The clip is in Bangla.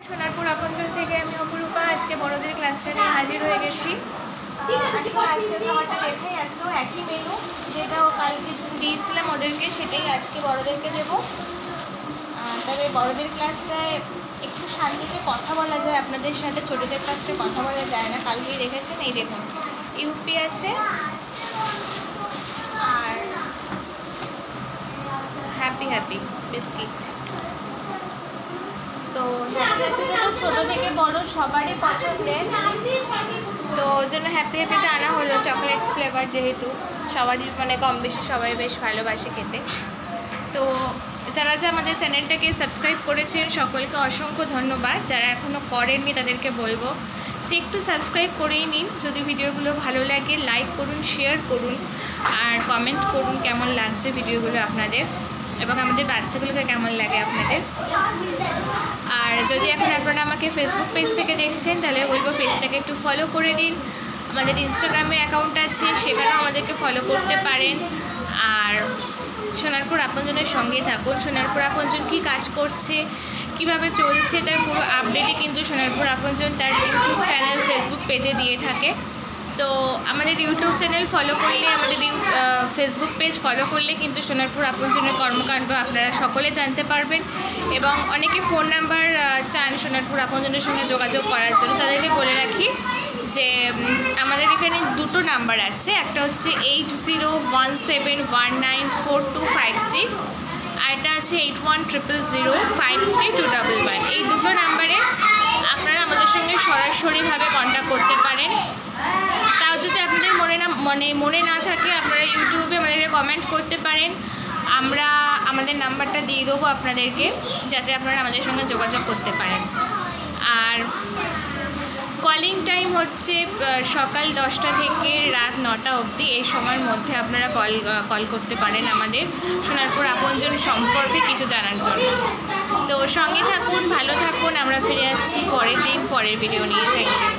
সোনারপুর আপনজন থেকে আমি অপরূপা আজকে বড়দের ক্লাসটা নিয়ে হাজির হয়ে গেছি। আসলে আজকে খাবারটা দেখাই, আজকেও একই মেনু যেটাও কালকে দিয়েছিলাম ওদেরকে, সেটাই আজকে বড়দেরকে দেবো। তবে বড়দের ক্লাসটায় একটু শান্তিতে কথা বলা যায় আপনাদের সাথে, ছোটোদের ক্লাসটায় কথা বলা যায় না। কালকেই দেখেছেন, এই দেখুন ইউপি আছে আর হ্যাপি হ্যাপি বিস্কিট। তো হ্যাপি হ্যাপিটা তো ছোটো থেকে বড় সবারই পছন্দের, তো ওই জন্য হ্যাপি হ্যাপিটা আনা হলো। চকলেটস ফ্লেভার যেহেতু সবারই মানে কম বেশি সবাই বেশ ভালোবাসে খেতে। তো যারা আমাদের চ্যানেলটাকে সাবস্ক্রাইব করেছেন সকলকে অসংখ্য ধন্যবাদ। যারা এখনও করেননি তাদেরকে বলবো যে একটু সাবস্ক্রাইব করেই নিন। যদি ভিডিওগুলো ভালো লাগে লাইক করুন, শেয়ার করুন আর কমেন্ট করুন কেমন লাগছে ভিডিওগুলো আপনাদের, এবং আমাদের বাচ্চাগুলোকে কেমন লাগে আপনাদের। আর যদি এখন আপনারা আমাকে ফেসবুক পেজ থেকে দেখছেন তাহলে বলবো পেজটাকে একটু ফলো করে দিন। আমাদের ইনস্টাগ্রামে অ্যাকাউন্ট আছে, সেখানেও আমাদেরকে ফলো করতে পারেন। আর সোনারপুর আপনজনের সঙ্গেই থাকুন। সোনারপুর আপনজন কী কাজ করছে, কিভাবে চলছে তার পুরো আপডেটই কিন্তু সোনারপুর আপনজন তার ইউটিউব চ্যানেল ফেসবুক পেজে দিয়ে থাকে। তো আমাদের ইউটিউব চ্যানেল ফলো করলে, আমাদের ফেসবুক পেজ ফলো করলে কিন্তু সোনারপুর আপনজনের কর্মকাণ্ড আপনারা সকলে জানতে পারবেন। এবং অনেকে ফোন নাম্বার চান সোনারপুর আপনজনের সঙ্গে যোগাযোগ করার জন্য, তাদেরকে বলে রাখি যে আমাদের এখানে দুটো নাম্বার আছে। একটা হচ্ছে 8017194256, আর একটা আছে 8100053211। এই দুটো নাম্বারে আপনারা আমাদের সঙ্গে সরাসরিভাবে কন্ট্যাক্ট করতে পারেন। তাও যদি আপনাদের মনে না থাকে আপনারা ইউটিউবে আমাদেরকে কমেন্ট করতে পারেন, আমরা আমাদের নাম্বারটা দিয়ে দেবো আপনাদেরকে, যাতে আপনারা আমাদের সঙ্গে যোগাযোগ করতে পারেন। আর কলিং টাইম হচ্ছে সকাল 10টা থেকে রাত 9টা অবধি। এই সময়ের মধ্যে আপনারা কল করতে পারেন আমাদের সোনারপুর আপনজন সম্পর্কে কিছু জানার জন্য। তো সঙ্গে থাকুন, ভালো থাকুন। আমরা ফিরে আসছি পরের দিন পরের ভিডিও নিয়ে। Thank you.